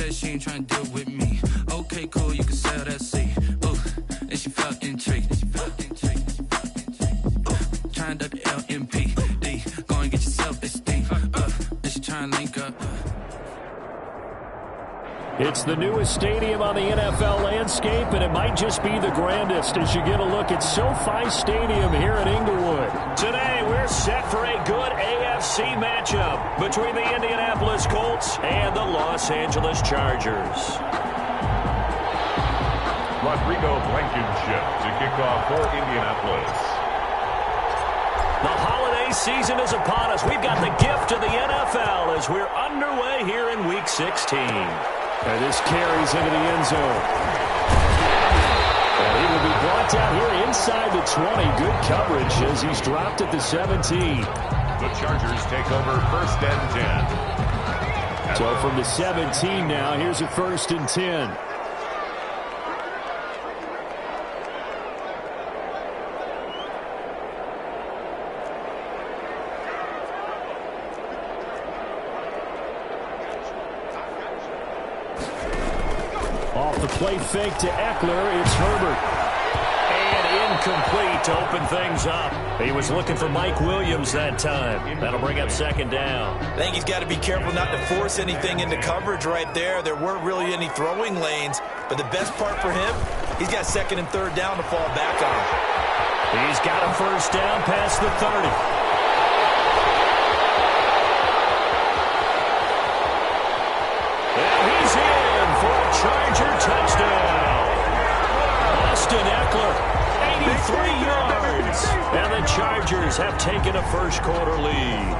said she ain't trying to deal with me. Okay, cool, you can sell that seat. Ooh, and she felt intrigued. Trying to the LMPD. Go and get yourself esteem. And she trying to link up. It's the newest stadium on the NFL landscape, and it might just be the grandest as you get a look at SoFi Stadium here in Inglewood. Today, we're set for a good AFC matchup between the Indianapolis Colts and the Los Angeles Chargers. Rodrigo Blankenship to kick off for Indianapolis. The holiday season is upon us. We've got the gift of the NFL as we're underway here in Week 16. And this carries into the end zone. And he will be brought down here inside the 20. Good coverage as he's dropped at the 17. The Chargers take over 1st and 10. So from the 17 now, here's a 1st and 10. Off the play fake to Eckler, it's Herbert. And incomplete to open things up. He was looking for Mike Williams that time. That'll bring up 2nd down. I think he's got to be careful not to force anything into coverage right there. There weren't really any throwing lanes. But the best part for him, he's got 2nd and 3rd down to fall back on. He's got a 1st down past the 30. Charger touchdown. Austin Eckler, 83 yards. And the Chargers have taken a first-quarter lead.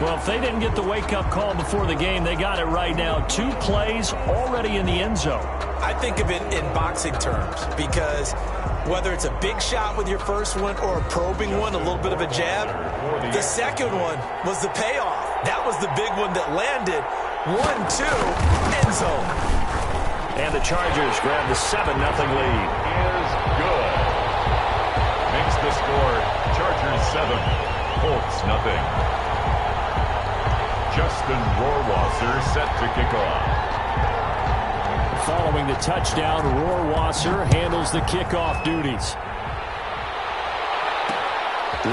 Well, if they didn't get the wake-up call before the game, they got it right now. 2 plays already in the end zone. I think of it in boxing terms because whether it's a big shot with your first one or a probing one, a little bit of a jab, the second one was the payoff. That was the big one that landed. 1-2, end zone. And the Chargers grab the 7-0 lead. Is good. Makes the score Chargers 7, Colts 0. Justin Rohrwasser set to kick off. Following the touchdown, Rohrwasser handles the kickoff duties.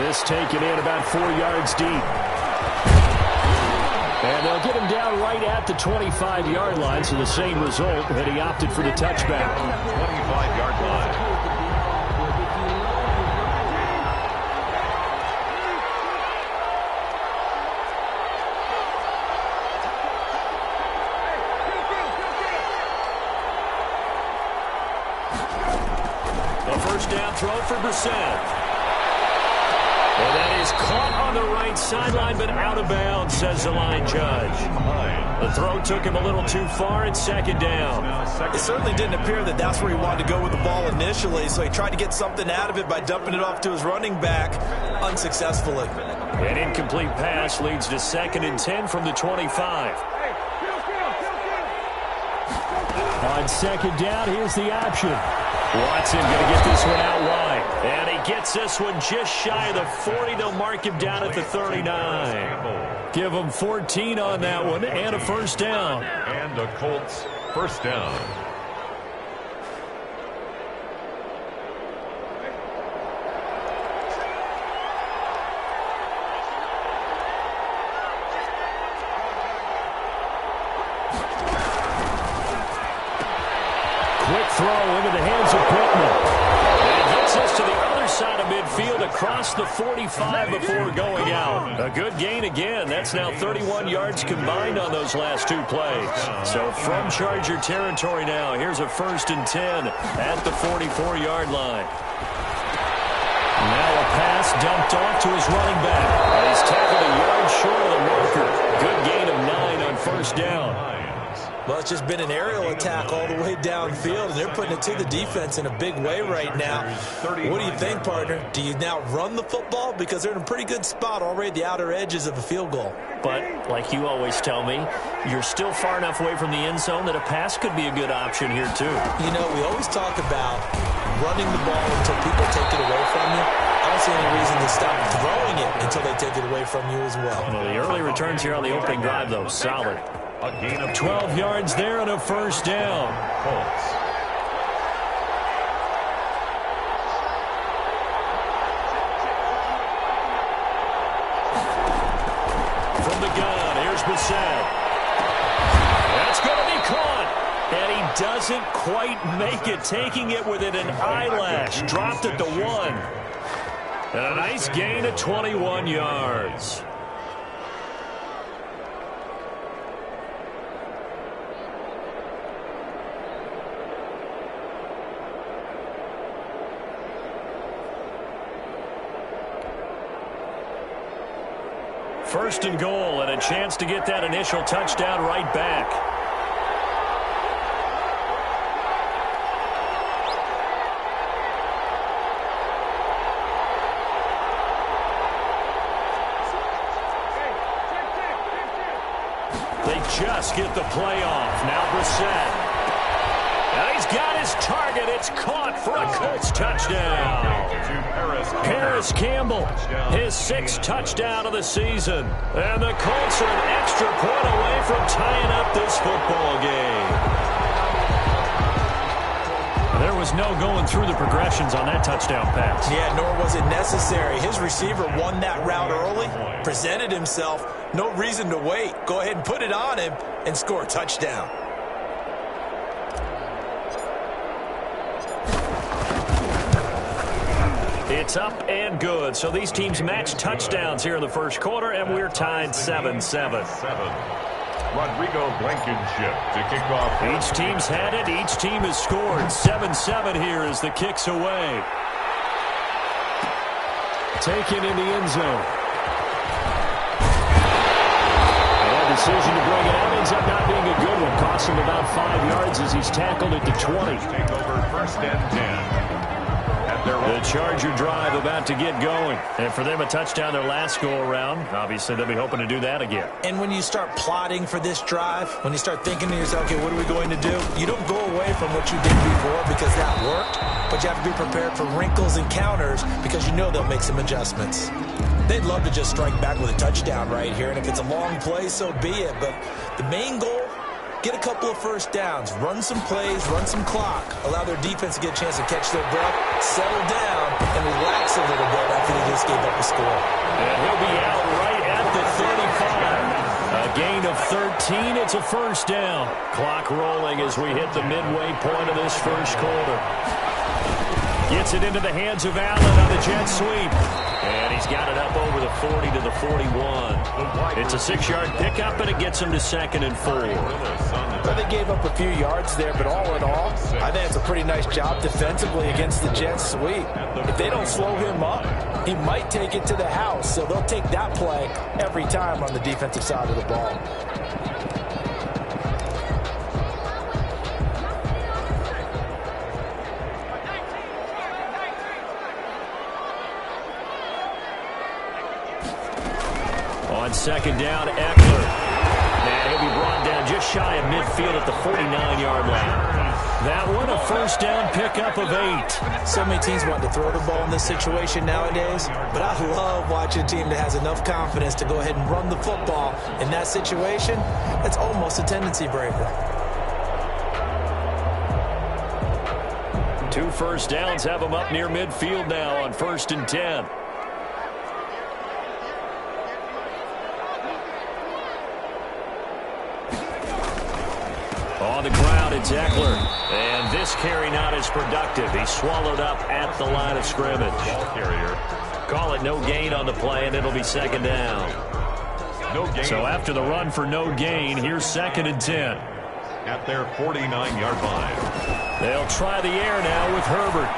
This taken in about 4 yards deep. And they'll get him down right at the 25-yard line, so the same result that he opted for the touchback. 25-yard line. A 1st down throw for Brissett. And that is caught on the right sideline, but out of bounds, says the line judge. The throw took him a little too far. It's 2nd down. It certainly didn't appear that that's where he wanted to go with the ball initially, so he tried to get something out of it by dumping it off to his running back unsuccessfully. An incomplete pass leads to 2nd and 10 from the 25. On 2nd down, here's the option. Watson going to get this one out wide. And he gets this one just shy of the 40. They'll mark him down at the 39. Give him 14 on that one and a 1st down. And the Colts 1st down. Quick throw into the hands of Pittman. And it gets us to the other side of midfield across the 45 before going out. A good gain again. That's now 31 yards combined on those last 2 plays. So from Charger territory now, here's a 1st and 10 at the 44-yard line. Now a pass dumped off to his running back. And he's tackled a yard short of the marker. Good gain of 9 on 1st down. Well, it's just been an aerial attack all the way downfield, and they're putting it to the defense in a big way right now. What do you think, partner? Do you now run the football? Because they're in a pretty good spot already at the outer edges of a field goal. But, like you always tell me, you're still far enough away from the end zone that a pass could be a good option here, too. You know, we always talk about running the ball until people take it away from you. I don't see any reason to stop throwing it until they take it away from you as well. Well, the early returns here on the opening drive, though, solid. A gain of 12 yards there and a first down. Colts. From the gun, here's Bissett. That's going to be caught. And he doesn't quite make it, taking it within an eyelash. Dropped at the 1. And a nice gain of 21 yards. First and goal, and a chance to get that initial touchdown right back. They just get the play off. Now Brissett. And he's got his target. It's caught for a Colts touchdown. Paris Campbell, his 6th touchdown of the season. And the Colts are an extra point away from tying up this football game. There was no going through the progressions on that touchdown pass. Yeah, nor was it necessary. His receiver won that route early, presented himself. No reason to wait. Go ahead and put it on him and score a touchdown. It's up and good. So these teams match touchdowns here in the first quarter, and we're tied 7-7. Rodrigo Blankenship to kick off. Each team's had it. Each team has scored. 7-7 here as the kick's away. Taken in the end zone. And a decision to bring it out ends up not being a good one. Costs him about 5 yards as he's tackled at the 20. Take over first and 10. The Charger drive about to get going. And for them, a touchdown their last go-around. Obviously, they'll be hoping to do that again. And when you start plotting for this drive, when you start thinking to yourself, okay, what are we going to do? You don't go away from what you did before because that worked, but you have to be prepared for wrinkles and counters because you know they'll make some adjustments. They'd love to just strike back with a touchdown right here, and if it's a long play, so be it. But the main goal, get a couple of first downs, run some plays, run some clock, allow their defense to get a chance to catch their breath, settle down, and relax a little bit after they just gave up a score. And he'll be out right at the 35. A gain of 13. It's a first down. Clock rolling as we hit the midway point of this first quarter. Gets it into the hands of Allen on the jet sweep. And he's got it up over the 40 to the 41. It's a 6-yard pickup, and it gets him to 2nd and 4. Well, they gave up a few yards there, but all in all, I think it's a pretty nice job defensively against the jet sweep. If they don't slow him up, he might take it to the house, so they'll take that play every time on the defensive side of the ball. On 2nd down, Eckler. And he'll be brought down just shy of midfield at the 49-yard line. That one, a first down pickup of 8. So many teams want to throw the ball in this situation nowadays, but I love watching a team that has enough confidence to go ahead and run the football. In that situation, that's almost a tendency breaker. 2 first downs have them up near midfield now on 1st and 10. On the ground, it's Eckler. And this carry not as productive. He's swallowed up at the line of scrimmage. Ball carrier. Call it no gain on the play, and it'll be 2nd down. No gain. So after the run for no gain, here's 2nd and 10. At their 49-yard line. They'll try the air now with Herbert.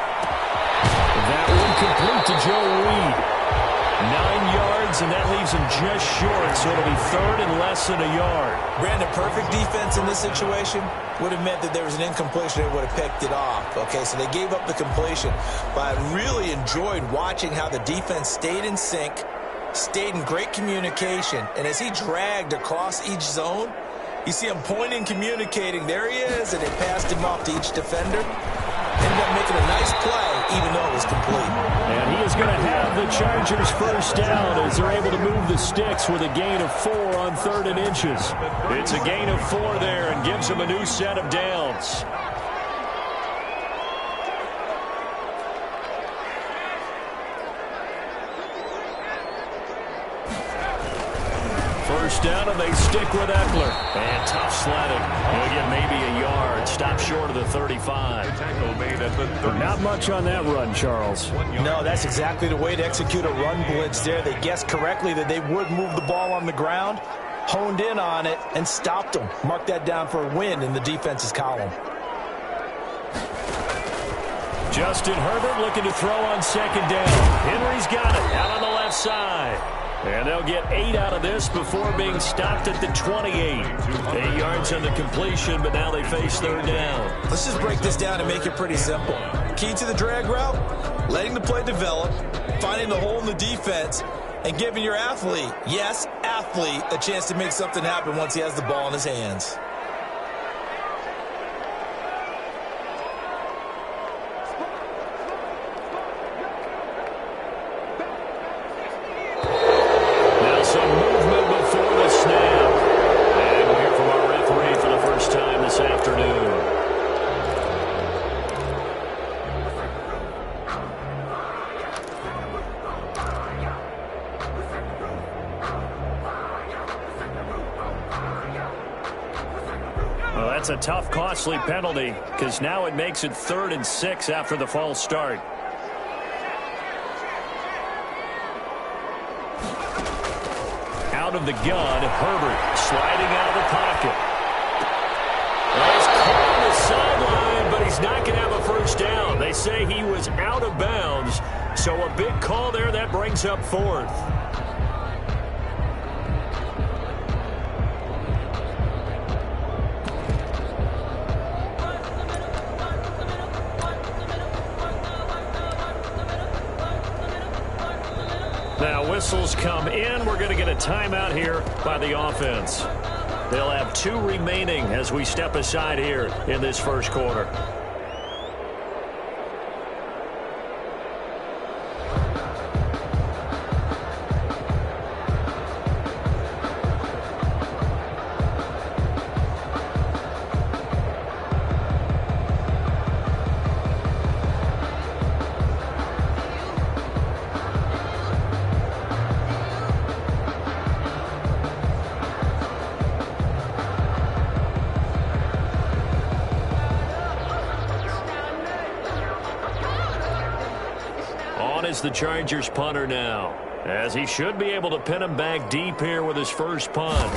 That one complete to Joe Reed. 9 yards, and that leaves him just short, so it'll be 3rd and less than a yard. Brandon, perfect defense in this situation would have meant that there was an incompletion. They would have picked it off. Okay, so they gave up the completion. But I really enjoyed watching how the defense stayed in sync, stayed in great communication. And as he dragged across each zone, you see him pointing, communicating. There he is, and they passed him off to each defender. ended up making a nice play, even though it was complete. And he is going to have the Chargers first down as they're able to move the sticks with a gain of 4 on 3rd and inches. It's a gain of 4 there and gives them a new set of downs. First down, and they stick with Eckler. And tough sledding. He'll get maybe a yard. Stop short of the 35. Not much on that run, Charles. No, that's exactly the way to execute a run blitz there. They guessed correctly that they would move the ball on the ground, honed in on it, and stopped them. Mark that down for a win in the defense's column. Justin Herbert looking to throw on 2nd down. Henry's got it out on the left side. And they'll get 8 out of this before being stopped at the 28. 8 yards on the completion, but now they face 3rd down. Let's just break this down and make it pretty simple. Key to the drag route, letting the play develop, finding the hole in the defense, and giving your athlete, yes, athlete, a chance to make something happen once he has the ball in his hands. That's a tough, costly penalty because now it makes it 3rd and 6 after the false start. Out of the gun, Herbert sliding out of the pocket. He's caught on the sideline, but he's not going to have a first down. They say he was out of bounds, so a big call there that brings up 4th. Now whistles come in. We're going to get a timeout here by the offense. They'll have 2 remaining as we step aside here in this first quarter. Is the Chargers punter now, as he should be able to pin him back deep here with his first punt.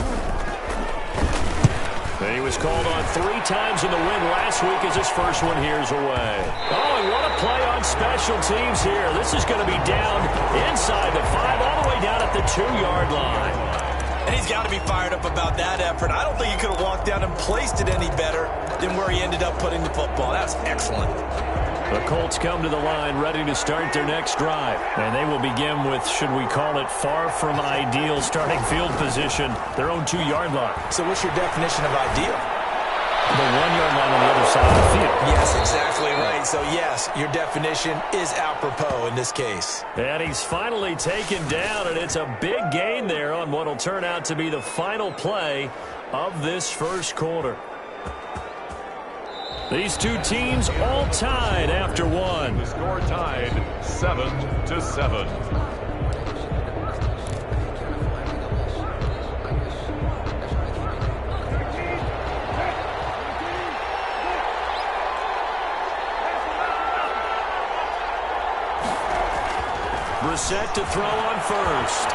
And he was called on 3 times in the win last week as his first one here's away. Oh, and what a play on special teams here. This is going to be down inside the 5, all the way down at the 2-yard line. And he's got to be fired up about that effort. I don't think he could have walked down and placed it any better than where he ended up putting the football. That's excellent. The Colts come to the line ready to start their next drive. And they will begin with, should we call it, far from ideal starting field position, their own 2-yard line. So what's your definition of ideal? The 1-yard line on the other side of the field. Yes, exactly right. So, yes, your definition is apropos in this case. And he's finally taken down, and it's a big gain there on what will turn out to be the final play of this first quarter. These 2 teams all tied after 1. The score tied 7-7. Brissett to throw on first.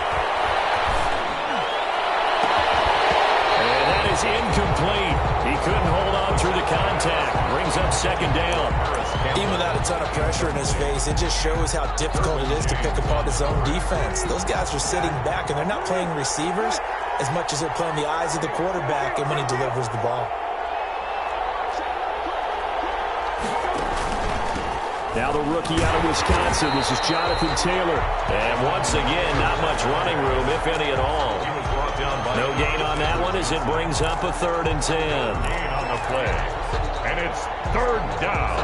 And that is incomplete. He couldn't hold on through the contact. Brings up 2nd down. Even without a ton of pressure in his face, it just shows how difficult it is to pick apart his own defense. Those guys are sitting back, and they're not playing receivers as much as they're playing the eyes of the quarterback and when he delivers the ball. Now the rookie out of Wisconsin, this is Jonathan Taylor. And once again, not much running room, if any at all. No gain on that one as it brings up a 3rd and 10. Gain on the play. And it's 3rd down.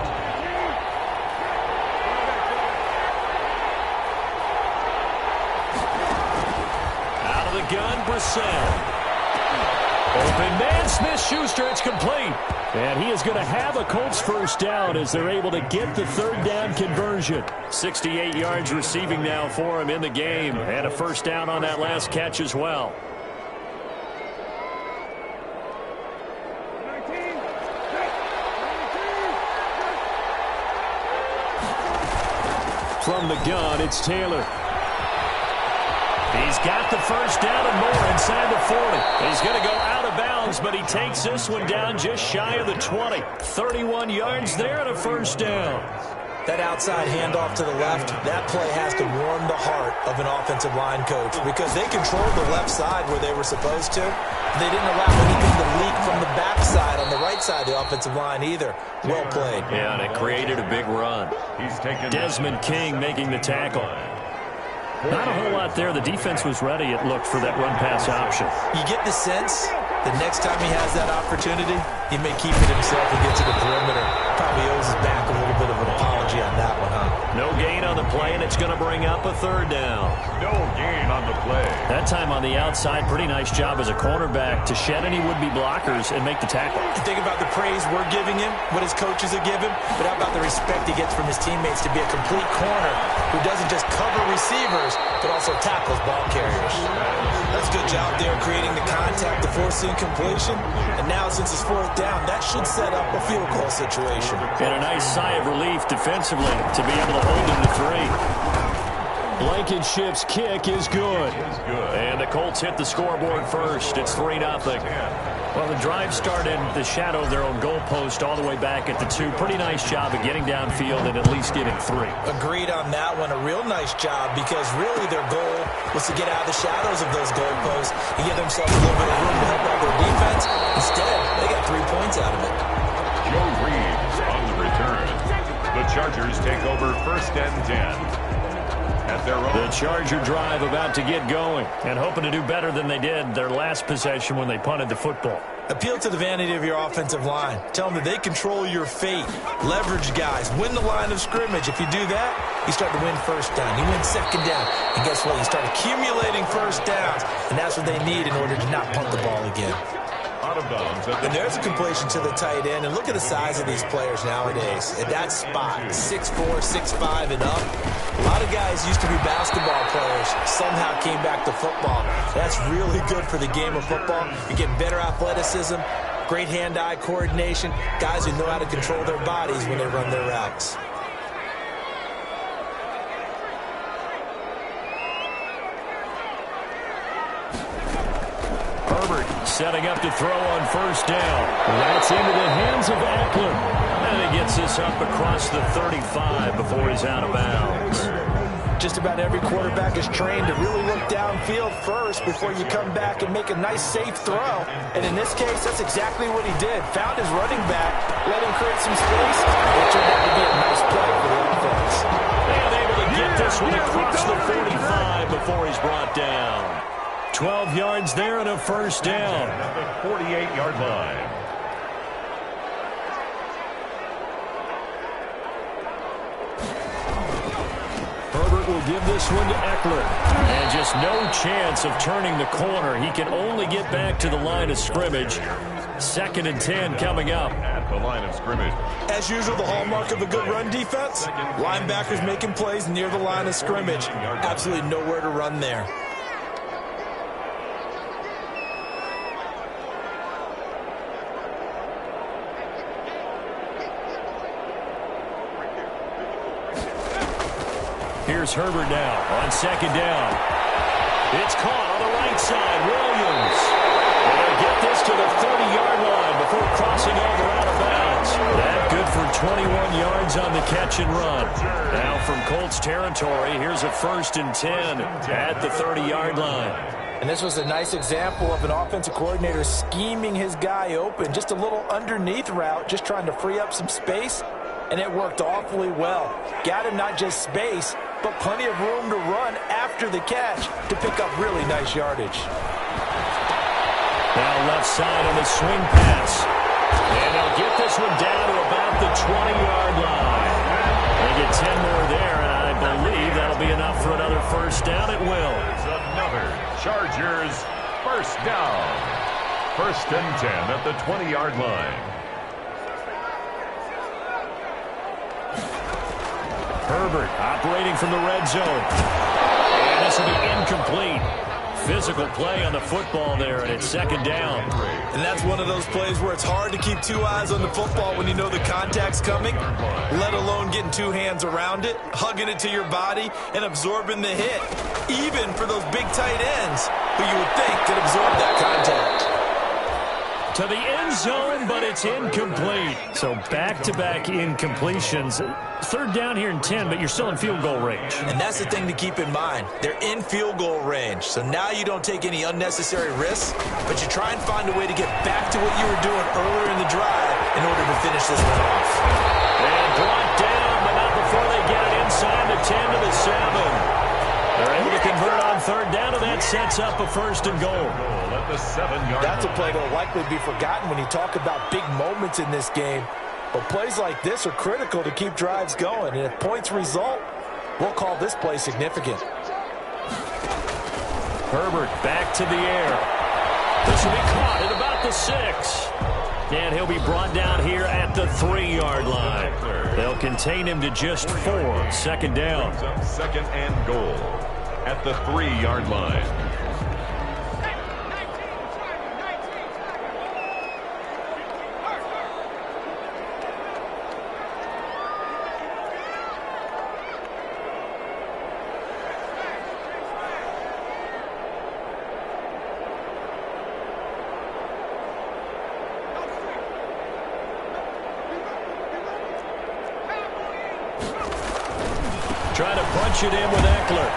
gun, Brissett. Open man, Smith-Schuster, it's complete. And he is going to have a Colts first down as they're able to get the third down conversion. 68 yards receiving now for him in the game. And a first down on that last catch as well. From the gun, it's Taylor. He's got the first down and more inside the 40. He's going to go out of bounds, but he takes this one down just shy of the 20. 31 yards there and a first down. That outside handoff to the left, that play has to warm the heart of an offensive line coach because they controlled the left side where they were supposed to. They didn't allow anything to leak from the backside on the right side of the offensive line either. Well played. Yeah, and it created a big run. Desmond King making the tackle. Not a whole lot there. The defense was ready, it looked, for that run-pass option. You get the sense that next time he has that opportunity, he may keep it himself and get to the perimeter. Probably owes his back a little bit of an apology on that one, huh? No gain on the play, and it's going to bring up a third down. No gain on the play. That time on the outside, pretty nice job as a cornerback to shed any would-be blockers and make the tackle. You think about the praise we're giving him, what his coaches have given, but how about the respect he gets from his teammates to be a complete corner who doesn't just cover receivers, but also tackles ball carriers. That's a good job there creating the contact to force the incompletion. And now, since it's fourth down, that should set up a field goal situation. And a nice sigh of relief defensively to be able to hold him to 3. Blankenship's kick is good. And the Colts hit the scoreboard first. It's 3-0. Well, the drive started in the shadow of their own goalpost all the way back at the 2. Pretty nice job of getting downfield and at least getting 3. Agreed on that one. A real nice job because really their goal was to get out of the shadows of those goalposts and give themselves a little bit of room to help out their defense. Instead, they got 3 points out of it. Joe Reeves on the return. The Chargers take over first and 10. The Charger drive about to get going and hoping to do better than they did their last possession when they punted the football. Appeal to the vanity of your offensive line. Tell them that they control your fate. Leverage guys. Win the line of scrimmage. If you do that, you start to win first down. You win second down. And guess what? You start accumulating first downs. And that's what they need in order to not punt the ball again. And there's a completion to the tight end. And look at the size of these players nowadays. At that spot, 6'4", 6'5", and up. A lot of guys used to be basketball players, somehow came back to football. That's really good for the game of football. You get better athleticism, great hand-eye coordination, guys who know how to control their bodies when they run their routes. Herbert setting up to throw on first down. That's into the hands of Eckler. And he gets this up across the 35 before he's out of bounds. Just about every quarterback is trained to really look downfield first before you come back and make a nice, safe throw. And in this case, that's exactly what he did. Found his running back, let him create some space. It turned out to be a nice play for the offense. And able to get this one across the 45 before he's brought down. 12 yards there and a first down. At the 48-yard line. Herbert will give this one to Eckler. And just no chance of turning the corner. He can only get back to the line of scrimmage. 2nd and 10 coming up. At the line of scrimmage. As usual, the hallmark of a good run defense, linebackers making plays near the line of scrimmage. Absolutely nowhere to run there. Here's Herbert now on 2nd down. It's caught on the right side. Williams. They'll get this to the 30-yard line before crossing over out of bounds. That good for 21 yards on the catch and run. Now from Colts territory, here's a 1st and 10 at the 30-yard line. And this was a nice example of an offensive coordinator scheming his guy open. Just a little underneath route, just trying to free up some space. And it worked awfully well. Got him not just space, but plenty of room to run after the catch to pick up really nice yardage. Now left side on the swing pass. And they'll get this one down to about the 20-yard line. They get 10 more there, and I believe that'll be enough for another first down. It will. It's another Chargers, first down. First and 10 at the 20-yard line. Herbert operating from the red zone. And this will be incomplete. Physical play on the football there, and it's second down. And that's one of those plays where it's hard to keep two eyes on the football when you know the contact's coming, let alone getting two hands around it, hugging it to your body, and absorbing the hit, even for those big tight ends who you would think could absorb that contact. To the end zone, but it's incomplete. So back-to-back incompletions. Third down here in 10, but you're still in field goal range. And that's the thing to keep in mind. They're in field goal range. So now you don't take any unnecessary risks, but you try and find a way to get back to what you were doing earlier in the drive in order to finish this one off. And brought down, but not before they get it inside the 10 to the 7. They're able to convert on third down, and that sets up a first and goal. At the 7-yard That's a line. play that will likely be forgotten when you talk about big moments in this game. But plays like this are critical to keep drives going. And if points result, we'll call this play significant. Herbert back to the air. This will be caught at about the 6. And he'll be brought down here at the 3-yard line. They'll contain him to just 4. Second down. Second and goal at the 3-yard line. Trying to punch it in with Eckler.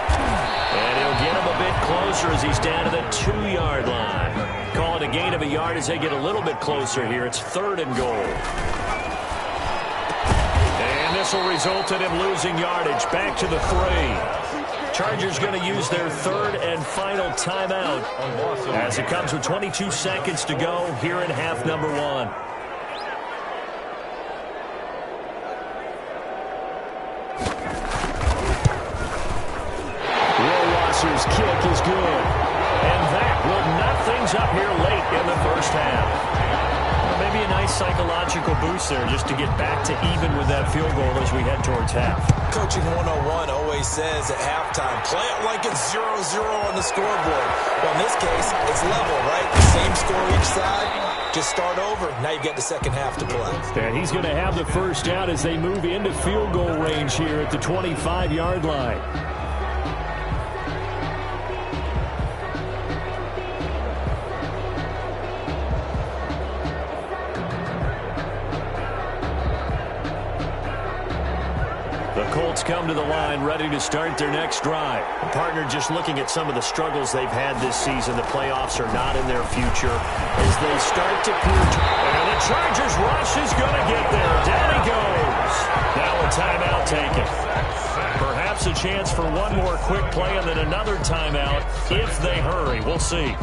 And he'll get him a bit closer as he's down to the 2-yard line. Call it a gain of a yard as they get a little bit closer here. It's third and goal. And this will result in him losing yardage. Back to the 3. Chargers going to use their third and final timeout as it comes with 22 seconds to go here in half number 1. His kick is good. And that will knock things up here late in the first half. Well, maybe a nice psychological boost there just to get back to even with that field goal as we head towards half. Coaching 101 always says at halftime, play it like it's 0-0 on the scoreboard. Well, in this case, it's level, right? Same score each side. Just start over. Now you get the second half to play. And he's going to have the first down as they move into field goal range here at the 25-yard line. Colts come to the line ready to start their next drive. A partner just looking at some of the struggles they've had this season. The playoffs are not in their future as they start to peer. And the Chargers rush is going to get there. Down he goes. Now a timeout taken. Perhaps a chance for one more quick play and then another timeout if they hurry. We'll see.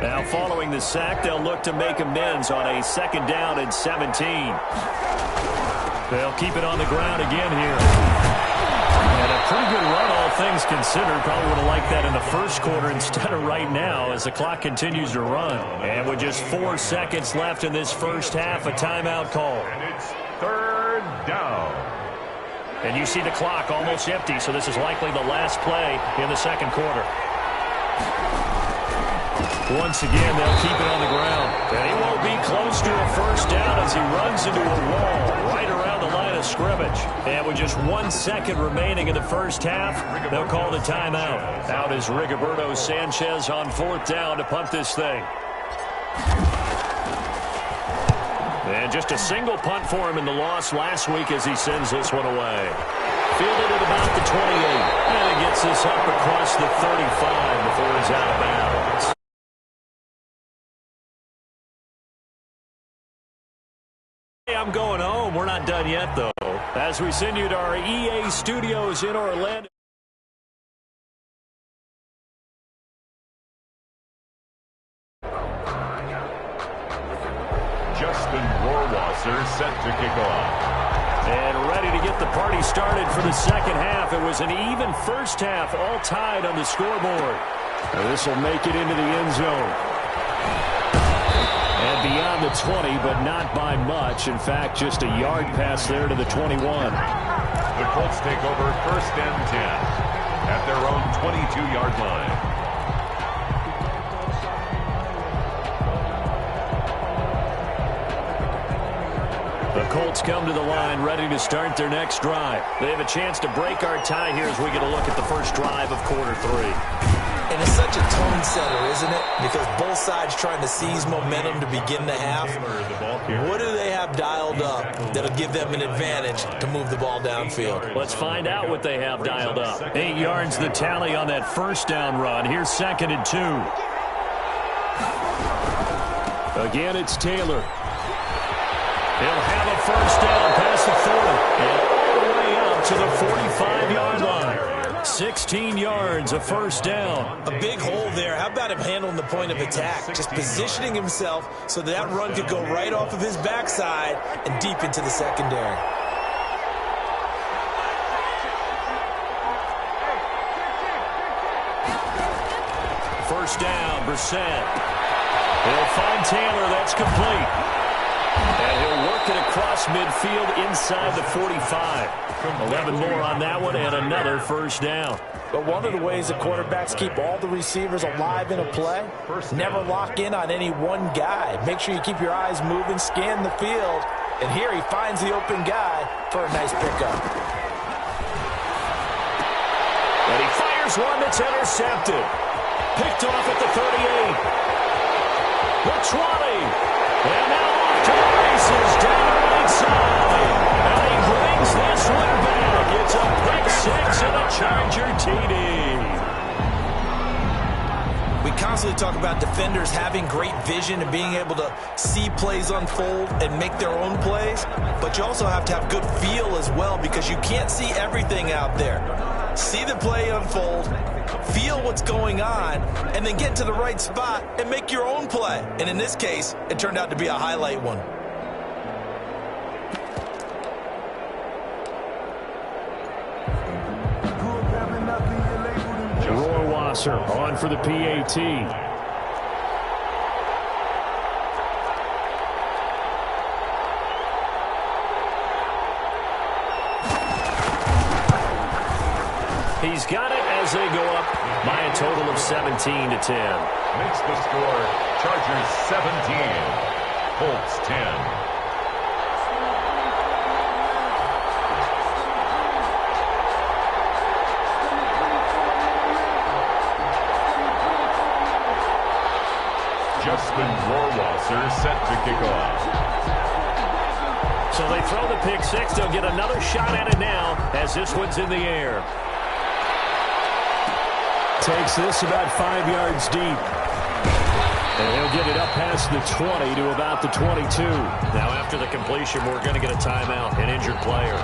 Now following the sack, they'll look to make amends on a second down and 17. They'll keep it on the ground again here. And a pretty good run, all things considered. Probably would have liked that in the first quarter instead of right now as the clock continues to run. And with just 4 seconds left in this first half, a timeout call. And it's third down. And you see the clock almost empty, so this is likely the last play in the second quarter. Once again, they'll keep it on the ground. And he won't be close to a first down as he runs into a wall right around the line of scrimmage. And with just 1 second remaining in the first half, they'll call the timeout. Out is Rigoberto Sanchez on fourth down to punt this thing. And just a single punt for him in the loss last week as he sends this one away. Fielded at about the 28. And he gets this up across the 35 before he's out of bounds. I'm going home. We're not done yet, though. As we send you to our EA studios in Orlando. Justin Rohrwasser set to kick off. And ready to get the party started for the second half. It was an even first half, all tied on the scoreboard. This will make it into the end zone. And beyond the 20, but not by much. In fact, just a yard pass there to the 21. The Colts take over 1st and 10 at their own 22-yard line. The Colts come to the line ready to start their next drive. They have a chance to break our tie here as we get a look at the first drive of quarter 3. And it's such a tone setter, isn't it? Because both sides trying to seize momentum to begin the half. What do they have dialed up that'll give them an advantage to move the ball downfield? Let's find out what they have dialed up. 8 yards the tally on that first down run. Here's 2nd and 2. Again, it's Taylor. He'll have a first down past the 40 and all the way up to the 45-yard line. 16 yards, a first down. A big hole there. How about him handling the point of attack? Just positioning himself so that run could go right off of his backside and deep into the secondary. First down, Brissett. He'll find Taylor. That's complete. And he'll work it across midfield inside the 45. 11 more on that one and another first down. But one of the ways the quarterbacks keep all the receivers alive in a play, never lock in on any one guy. Make sure you keep your eyes moving, scan the field. And here he finds the open guy for a nice pickup. And he fires one that's intercepted. Picked off at the 38. The 20. And now off to the races down the right side. And he brings this one back. It's a pick 6 and a Charger TD. We constantly talk about defenders having great vision and being able to see plays unfold and make their own plays. But you also have to have good feel as well because you can't see everything out there. See the play unfold, feel what's going on, and then get to the right spot and make your own play. And in this case, it turned out to be a highlight one. Rohrwasser on for the PAT. He's got it as they go up by a total of 17-10. Makes the score Chargers 17, Colts 10. Justin Rohrwasser set to kick off. So they throw the pick 6. They'll get another shot at it now as this one's in the air. Takes this about 5 yards deep. And he'll get it up past the 20 to about the 22. Now after the completion, we're going to get a timeout, an injured player.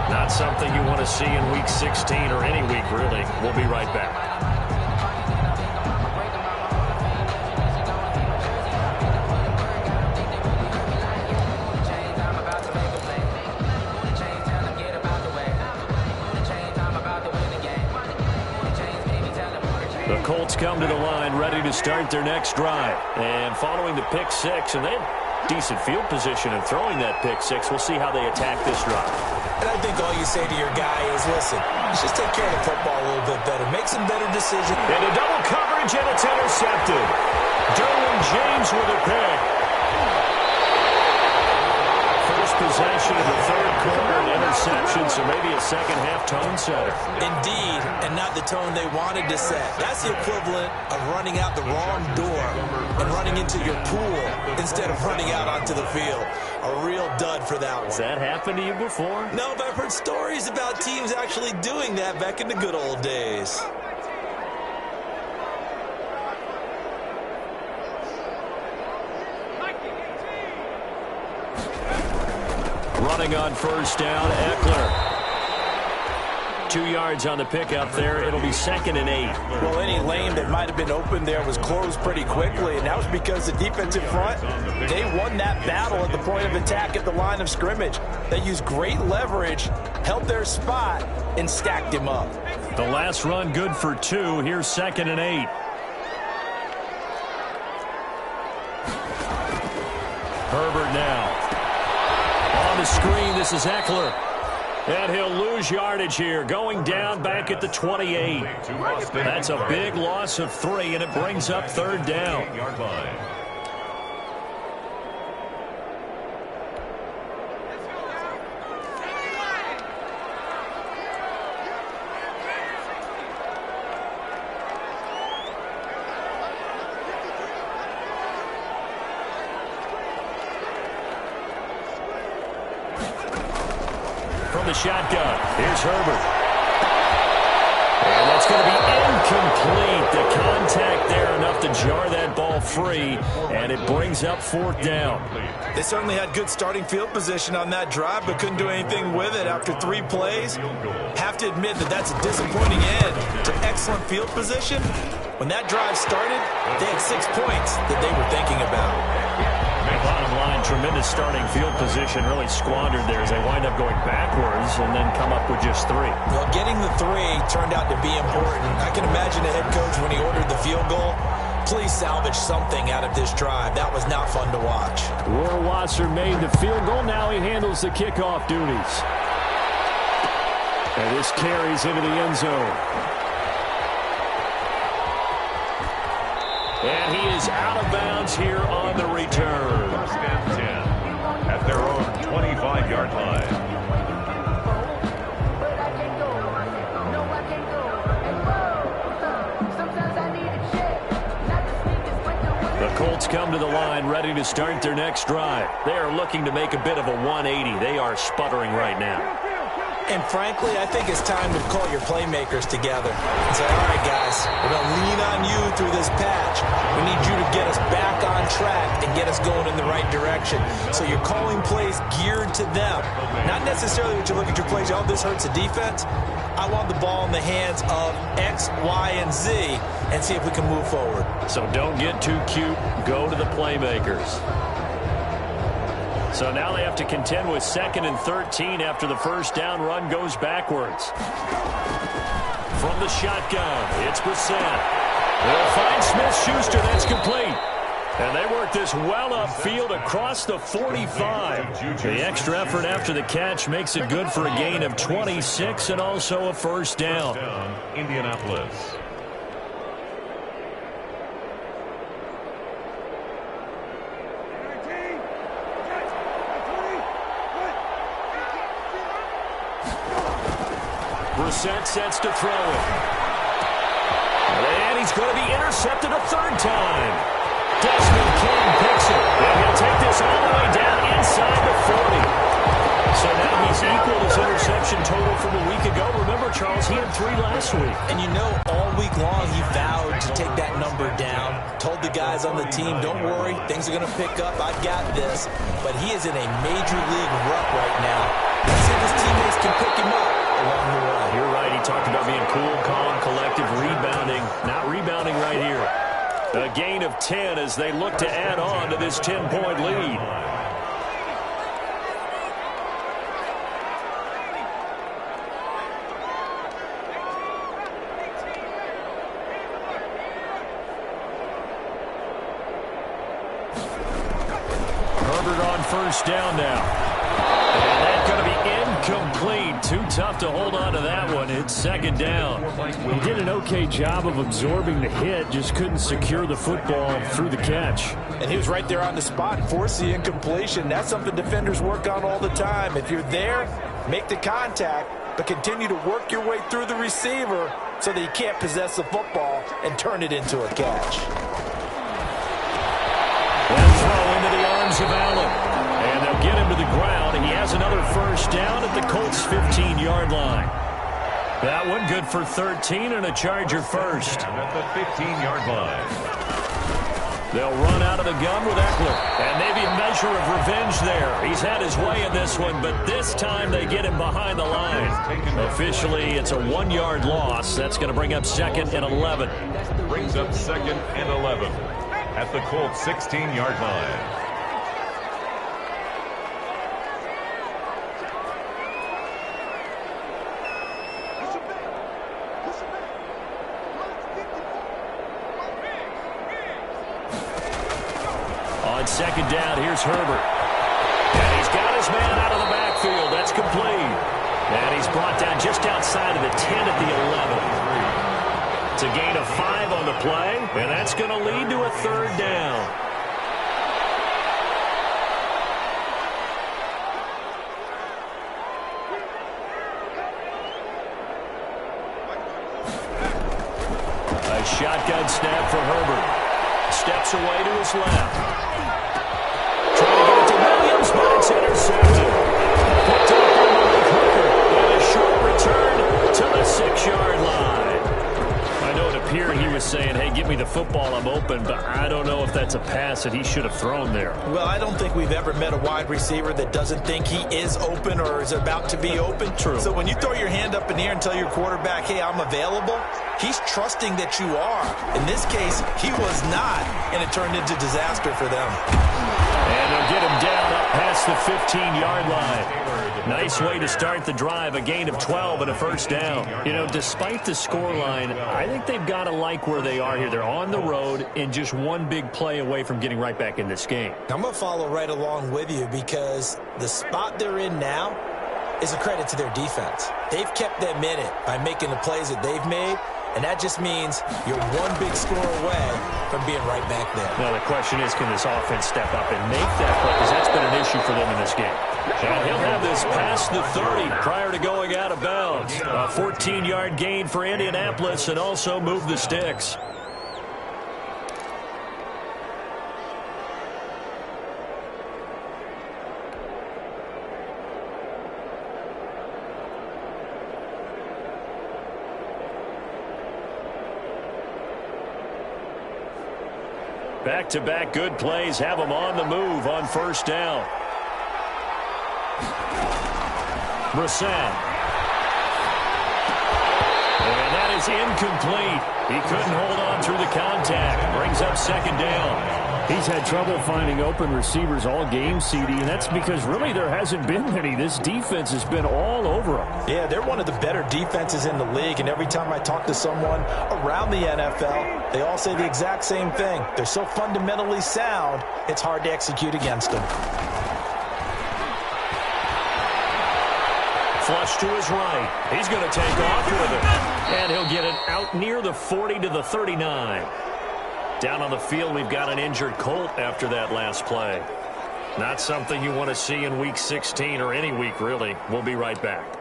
Not something you want to see in week 16 or any week, really. We'll be right back. Colts come to the line ready to start their next drive. And following the pick 6, and they have decent field position in throwing that pick 6. We'll see how they attack this drive. And I think all you say to your guy is, listen, let's just take care of the football a little bit better. Make some better decisions. And a double coverage, and it's intercepted. Derwin James with a pick. First possession of the third quarter, an interception, so maybe a second-half tone setter. Indeed, and not the tone they wanted to set. That's the equivalent of running out the wrong door and running into your pool instead of running out onto the field. A real dud for that one. Has that happened to you before? No, but I've heard stories about teams actually doing that back in the good old days. Running on first down, Eckler. 2 yards on the pickup there. It'll be 2nd and 8. Well, any lane that might have been open there was closed pretty quickly, and that was because the defensive front, they won that battle at the point of attack at the line of scrimmage. They used great leverage, held their spot, and stacked him up. The last run good for 2. Here's 2nd and 8. Herbert now. On the screen, this is Eckler. And he'll lose yardage here, going down back at the 28. That's a big loss of 3, and it brings up 3rd down. From the shotgun, here's Herbert. And that's going to be incomplete. The contact there enough to jar that ball free, and it brings up 4th down. They certainly had good starting field position on that drive, but couldn't do anything with it after 3 plays. Have to admit that that's a disappointing end to excellent field position. When that drive started, they had 6 points that they were thinking about. Bottom line, tremendous starting field position, really squandered there as they wind up going backwards and then come up with just 3. Well, getting the 3 turned out to be important. I can imagine the head coach when he ordered the field goal, please salvage something out of this drive. That was not fun to watch. Rohrwasser made the field goal. Now he handles the kickoff duties. And this carries into the end zone. And he is out of bounds here on the return. 1st and 10 at their own 25-yard line. The Colts come to the line ready to start their next drive. They are looking to make a bit of a 180. They are sputtering right now. And frankly, I think it's time to call your playmakers together and say, all right, guys, we're going to lean on you through this patch. We need you to get us back on track and get us going in the right direction. So you're calling plays geared to them. Not necessarily that you look at your plays, oh, this hurts the defense. I want the ball in the hands of X, Y, and Z and see if we can move forward. So don't get too cute. Go to the playmakers. So now they have to contend with 2nd and 13 after the 1st down run goes backwards. From the shotgun, it's Brissett. They'll find Smith-Schuster. That's complete. And they work this well upfield across the 45. The extra effort after the catch makes it good for a gain of 26 and also a 1st down. Indianapolis. Brissett sets to throw it. And he's going to be intercepted a 3rd time. Desmond King picks it. And he'll take this all the way down inside the 40. So now he's equaled his interception total from a week ago. Remember, Charles, he had 3 last week. And you know, all week long he vowed to take that number down. Told the guys on the team, don't worry, things are going to pick up. I've got this. But he is in a major league rut right now. Let's see if his teammates can pick him up along the way. You're right. He talked about being cool, calm, collective, rebounding. Not rebounding right here. A gain of 10 as they look to add on to this 10-point lead. Herbert on 1st down now. And that's going to be incomplete. Too tough to hold on to that one. It's 2nd down. He did an okay job of absorbing the hit, just couldn't secure the football through the catch. And he was right there on the spot and forced the incompletion. That's something defenders work on all the time. If you're there, make the contact, but continue to work your way through the receiver so that he can't possess the football and turn it into a catch. And throw into the arms of Allen. And they'll get him to the ground. He has another 1st down at the Colts' 15-yard line. That one good for 13 and a Charger 1st. At the 15-yard line. They'll run out of the gun with Eckler. And maybe a measure of revenge there. He's had his way in this one, but this time they get him behind the line. Officially, it's a 1-yard loss. That's going to bring up 2nd and 11. Brings up 2nd and 11 at the Colts 16-yard line. On 2nd down, here's Herbert. And he's got his man out of the backfield. That's complete. And he's brought down just outside of the 10 at the 11. It's a gain of 5 on the play, and that's going to lead to a 3rd down. A shotgun snap for Herbert. Steps away to his left. Trying to get it to Williams, but it's intercepted. Picked up on Malik Hooker. And a short return to the 6-yard line. I know it appeared he was saying, hey, give me the football, I'm open, but I don't know if that's a pass that he should have thrown there. Well, I don't think we've ever met a wide receiver that doesn't think he is open or is about to be open. True. So when you throw your hand up in the air and tell your quarterback, hey, I'm available, he's trusting that you are. In this case, he was not, and it turned into disaster for them. And they'll get him down up past the 15-yard line. Nice way to start the drive, a gain of 12 and a 1st down. You know, despite the scoreline, I think they've got to like where they are here. They're on the road and just one big play away from getting right back in this game. I'm going to follow right along with you because the spot they're in now is a credit to their defense. They've kept them in it by making the plays that they've made, and that just means you're one big score away from being right back there. Now, the question is, can this offense step up and make that play? Because that's been an issue for them in this game. And he'll have this past the 30 prior to going out of bounds. A 14-yard gain for Indianapolis and also move the sticks. Back-to-back good plays have them on the move on 1st down. Brissett. And that is incomplete. He couldn't hold on through the contact. Brings up 2nd down. He's had trouble finding open receivers all game, CD, and that's because really there hasn't been many. This defense has been all over them. Yeah, they're one of the better defenses in the league, and every time I talk to someone around the NFL, they all say the exact same thing. They're so fundamentally sound, it's hard to execute against them. Flush to his right. He's going to take off with it. And he'll get it out near the 40 to the 39. Down on the field, we've got an injured Colt after that last play. Not something you want to see in Week 16 or any week, really. We'll be right back.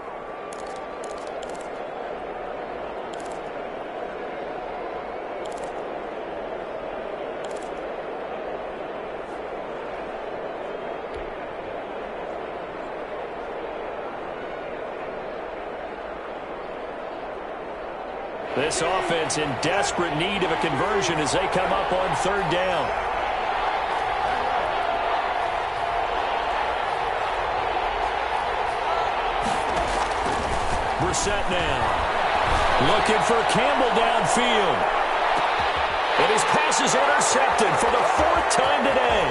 This offense in desperate need of a conversion as they come up on 3rd down. Brissett now. Looking for Campbell downfield. And his pass is intercepted for the 4th time today.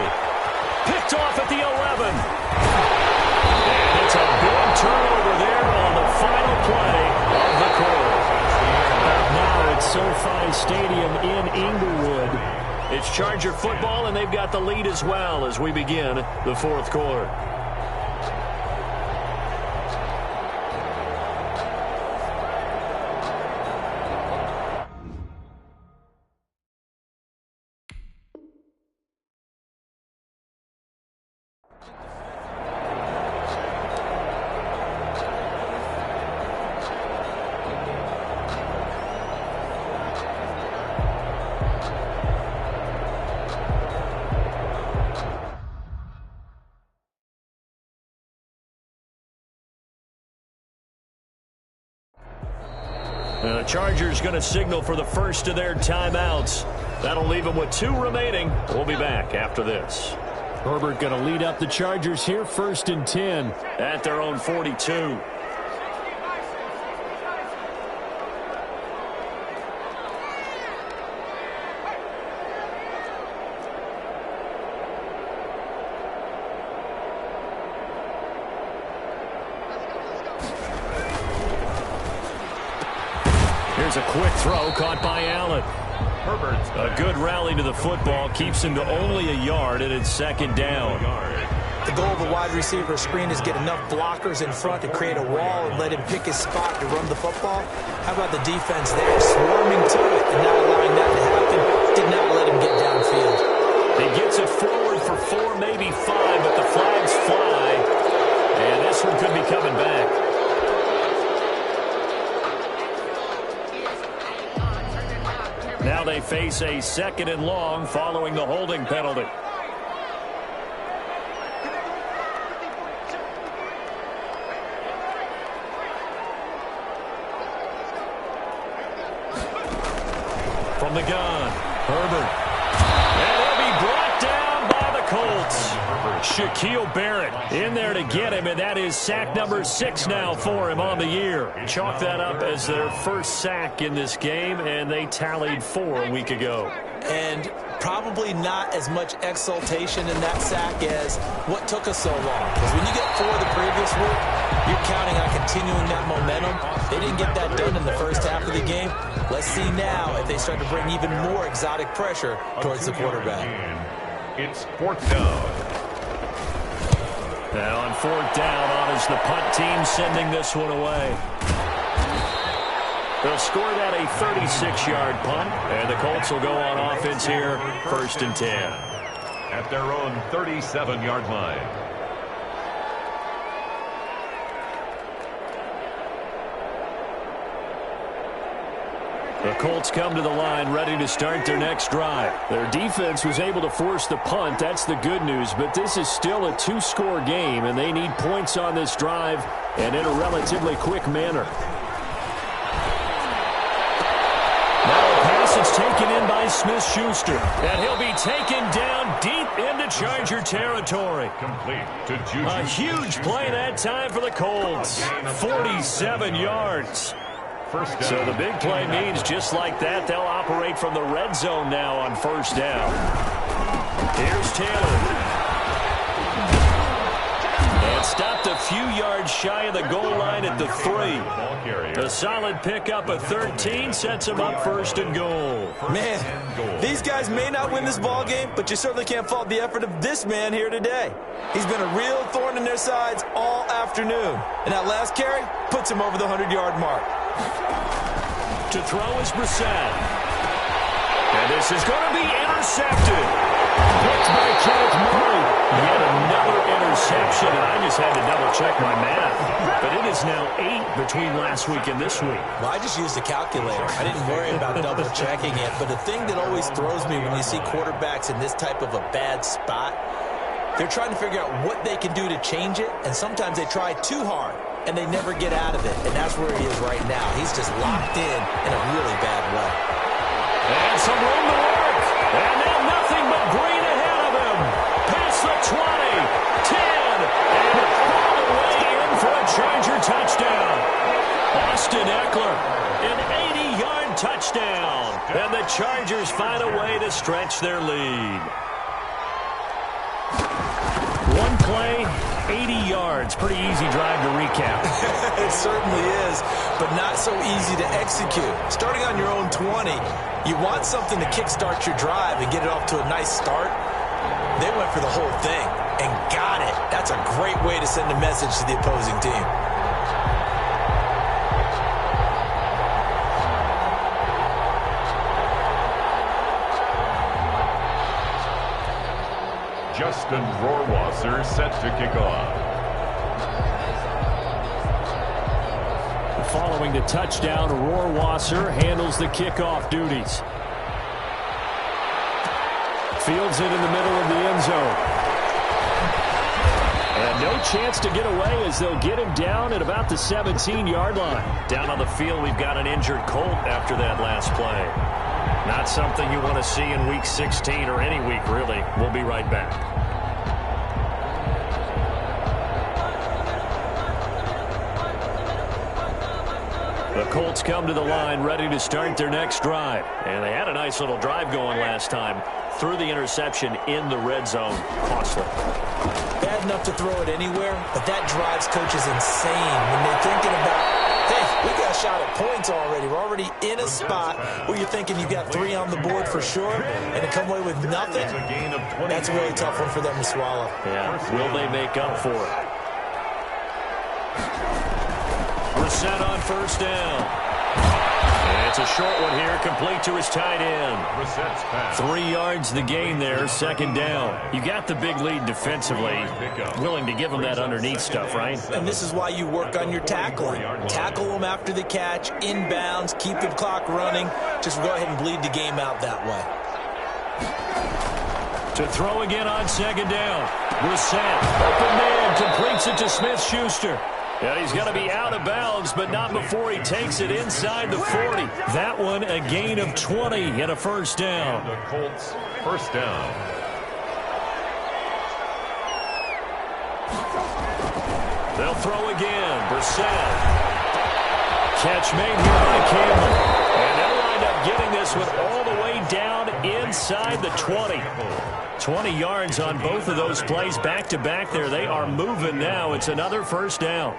Picked off at the 11. And it's a big turnover there on the final play of the quarter. Now it's SoFi Stadium in Inglewood. It's Charger football, and they've got the lead as well as we begin the 4th quarter. The Chargers going to signal for the first of their timeouts. That'll leave them with 2 remaining. We'll be back after this. Herbert going to lead up the Chargers here, 1st and 10. At their own 42. Here's a quick throw caught by Allen. Herbert's A good rally to the football keeps him to only a yard, and it's 2nd down. The goal of a wide receiver screen is get enough blockers in front to create a wall and let him pick his spot to run the football. How about the defense there, swarming to it and not allowing that to happen? Did not let him get downfield. He gets it forward for 4, maybe 5, but the flags fly, and this one could be coming back. Now they face a 2nd and long following the holding penalty. From the gun, Herbert. And he'll be brought down by the Colts. Shaquille Barrett in there to get him, and that is sack number 6 now for him on the year. Chalk that up as their first sack in this game, and they tallied 4 a week ago. And probably not as much exultation in that sack as what took us so long. Because when you get 4 the previous week, you're counting on continuing that momentum. They didn't get that done in the first half of the game. Let's see now if they start to bring even more exotic pressure towards the quarterback. It's 4th down. Now on 4th down, on is the punt team sending this one away. They'll score that a 36-yard punt, and the Colts will go on offense here, 1st and 10. At their own 37-yard line. The Colts come to the line ready to start their next drive. Their defense was able to force the punt. That's the good news. But this is still a 2-score game, and they need points on this drive and in a relatively quick manner. Now a pass is taken in by Smith-Schuster. And he'll be taken down deep into Charger territory. Complete to Juju. A huge play that time for the Colts. 47 yards. First down. So the big play means just like that, they'll operate from the red zone now on 1st down. Here's Taylor. And stopped a few yards shy of the goal line at the 3. A solid pickup of 13 sets him up 1st and goal. Man, these guys may not win this ball game, but you certainly can't fault the effort of this man here today. He's been a real thorn in their sides all afternoon. And that last carry puts him over the 100-yard mark. To throw is Brissett. And this is going to be intercepted. Picked by Kenneth Murray. Yet another interception, and I just had to double-check my math. But it is now 8 between last week and this week. Well, I just used a calculator. I didn't worry about double-checking it. But the thing that always throws me when you see quarterbacks in this type of a bad spot, they're trying to figure out what they can do to change it, and sometimes they try too hard, and they never get out of it. And that's where he is right now. He's just locked in a really bad way. And some room to work. And now nothing but green ahead of him. Past the 20, 10, and all the way in for a Charger touchdown. Austin Eckler, an 80-yard touchdown. And the Chargers find a way to stretch their lead. One play, 80 yards. Pretty easy drive to recap. It certainly is, but not so easy to execute. Starting on your own 20, you want something to kickstart your drive and get it off to a nice start. They went for the whole thing and got it. That's a great way to send a message to the opposing team. Justin Rohrwasser set to kick off. Following the touchdown, Rohrwasser handles the kickoff duties. Fields it in the middle of the end zone. And no chance to get away as they'll get him down at about the 17-yard line. Down on the field, we've got an injured Colt after that last play. Not something you want to see in Week 16 or any week, really. We'll be right back. The Colts come to the line ready to start their next drive. And they had a nice little drive going last time. Threw the interception in the red zone. Costly. Bad enough to throw it anywhere, but that drives coaches insane when they're thinking about, hey, we got a shot at points already. We're already in a spot where you're thinking you got 3 on the board for sure, and to come away with nothing, that's a really tough one for them to swallow. Yeah, will they make up for it? We're set on first down. And it's a short one here, complete to his tight end. 3 yards the gain there, second down. You got the big lead defensively. Willing to give them that underneath stuff, right? And this is why you work on your tackling. Tackle them after the catch, inbounds, keep the clock running. Just go ahead and bleed the game out that way. To throw again on second down. Brissett, open man, completes it to Smith-Schuster. Yeah, he's going to be out of bounds, but not before he takes it inside the 40. That one a gain of 20 and a first down. The Colts first down. They'll throw again. Brissett. Catch made here by Campbell. And they'll wind up getting this one all the way down inside the 20. 20 yards on both of those plays back-to-back there. They are moving now. It's another first down.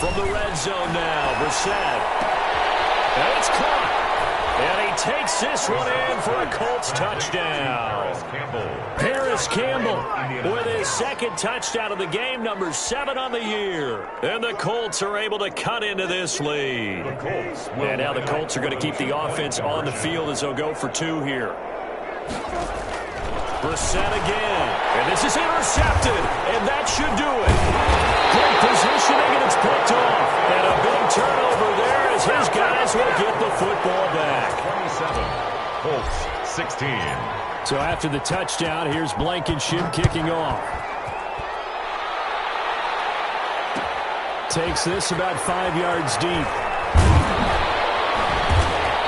From the red zone now, Brissett. And it's caught. And he takes this one in for a Colts touchdown. Paris Campbell with his second touchdown of the game, number 7 on the year. And the Colts are able to cut into this lead. And now the Colts are going to keep the offense on the field as they'll go for 2 here. Brissett again. And this is intercepted. And that should do it. Great positioning, and it's picked off. And a big turnover there as his guys will get the football back. 27, Colts 16. So after the touchdown, here's Blankenship kicking off. Takes this about 5 yards deep.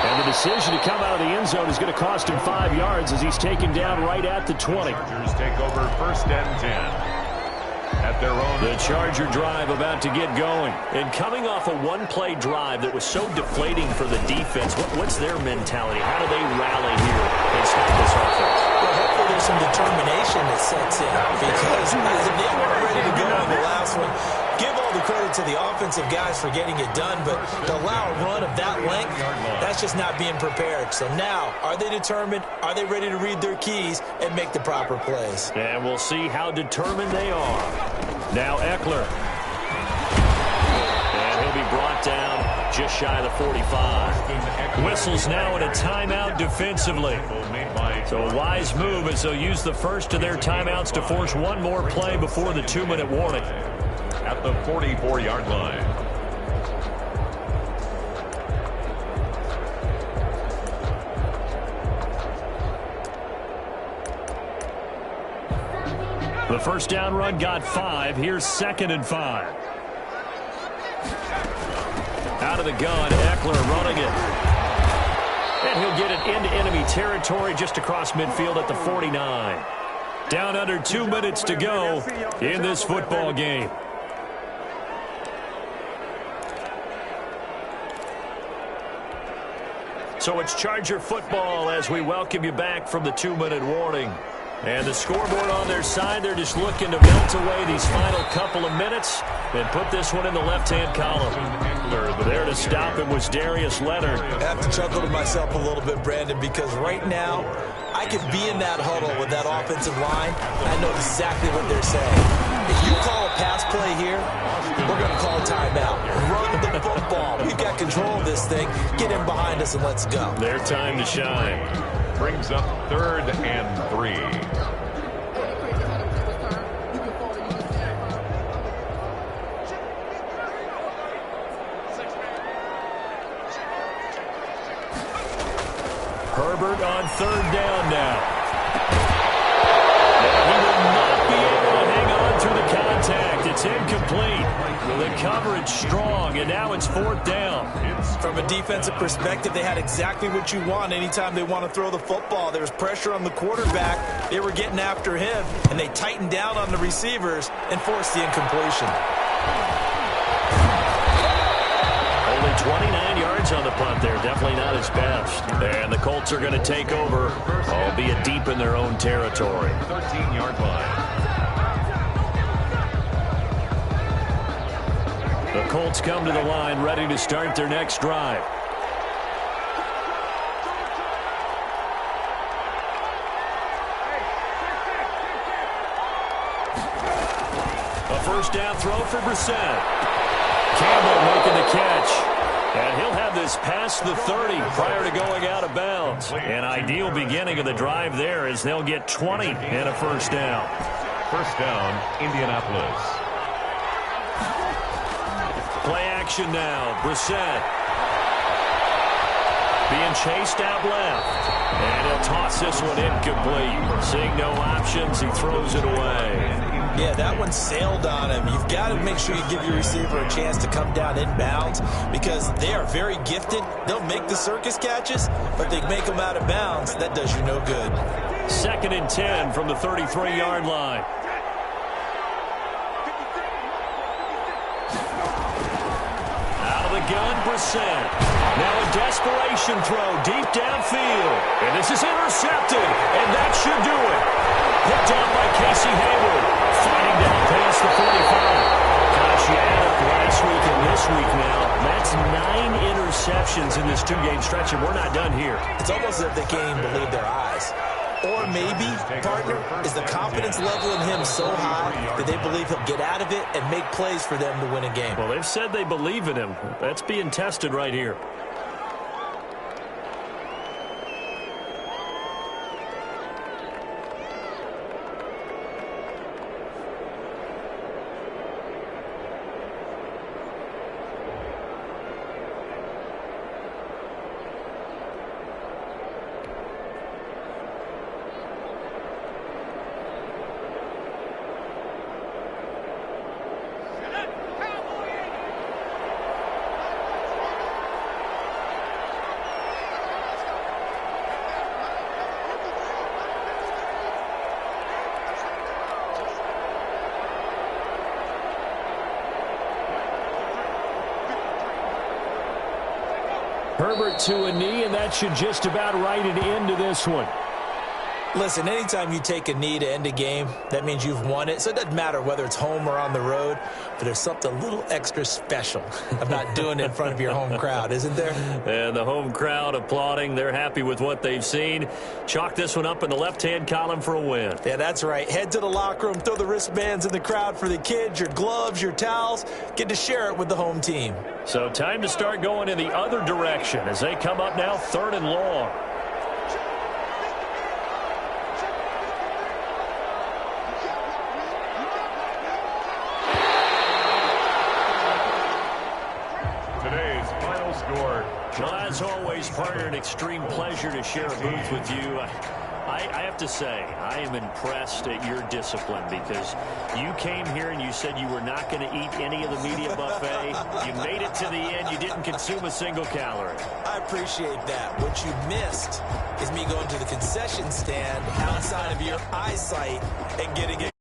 And the decision to come out of the end zone is going to cost him 5 yards as he's taken down right at the 20. Chargers take over first and 10. At their own. The Charger drive about to get going. And coming off a one-play drive that was so deflating for the defense, what's their mentality? How do they rally here and stop this offense? Well, hopefully there's some determination that sets in because if they weren't ready to go on the last one, give all the credit to the offensive guys for getting it done, but to allow a run of that length, that's just not being prepared. So now, are they determined? Are they ready to read their keys and make the proper plays? And we'll see how determined they are. Now Eckler. And he'll be brought down just shy of the 45. Whistles now in a timeout defensively. So a wise move as they'll use the first of their timeouts to force one more play before the 2-minute warning. At the 44-yard line. The first down run got 5. Here's 2nd and 5. Out of the gun, Eckler running it. And he'll get it into enemy territory just across midfield at the 49. Down under 2 minutes to go in this football game. So it's Charger football as we welcome you back from the 2-minute warning. And the scoreboard on their side, they're just looking to melt away these final couple of minutes and put this one in the left-hand column. There to stop him was Darius Leonard. I have to chuckle to myself a little bit, Brandon, because right now I could be in that huddle with that offensive line. I know exactly what they're saying. If you call a pass play here, we're going to call a timeout. Run the football. We've got control of this thing. Get in behind us and let's go. Their time to shine. Brings up 3rd and 3. Herbert on third down now. He will not be able to hang on through the contact. It's incomplete. The coverage strong, and now it's fourth down. From a defensive perspective, they had exactly what you want anytime they want to throw the football. There was pressure on the quarterback. They were getting after him, and they tightened down on the receivers and forced the incompletion. Only 29 yards on the punt there. Definitely not his best. And the Colts are going to take over, albeit deep in their own territory. 13-yard line. The Colts come to the line ready to start their next drive. A first down throw for Brissett. Campbell making the catch. And he'll have this past the 30 prior to going out of bounds. An ideal beginning of the drive there as they'll get 20 and a first down. First down, Indianapolis. Play action now. Brissett being chased out left. And he'll toss this one incomplete. Seeing no options, he throws it away. Yeah, that one sailed on him. You've got to make sure you give your receiver a chance to come down inbounds because they are very gifted. They'll make the circus catches, but they make them out of bounds. That does you no good. 2nd and 10 from the 33-yard line. Out of the gun, Brissett. Now a desperation throw deep downfield. And this is intercepted, and that should do it. Picked off by Casey Hayward. Fighting down past the 45. Gosh, you add up last week and this week now. That's 9 interceptions in this two-game stretch, and we're not done here. It's almost as if they can't even believe their eyes. Or maybe, partner, is the confidence level in him so high that they believe he'll get out of it and make plays for them to win a game. Well, they've said they believe in him. That's being tested right here. Herbert to a knee, and that should just about write it into this one. Listen, anytime you take a knee to end a game, that means you've won it. So it doesn't matter whether it's home or on the road, but there's something a little extra special about doing it in front of your home crowd, isn't there? And the home crowd applauding. They're happy with what they've seen. Chalk this one up in the left-hand column for a win. Yeah, that's right. Head to the locker room, throw the wristbands in the crowd for the kids, your gloves, your towels. Get to share it with the home team. So time to start going in the other direction as they come up now 3rd and long. Today's final score. Well, as always, partner, an extreme pleasure to share a booth with you. I have to say, I am impressed at your discipline because you came here and you said you were not going to eat any of the media buffet. You made it to the end. You didn't consume a single calorie. I appreciate that. What you missed is me going to the concession stand outside of your eyesight and getting it.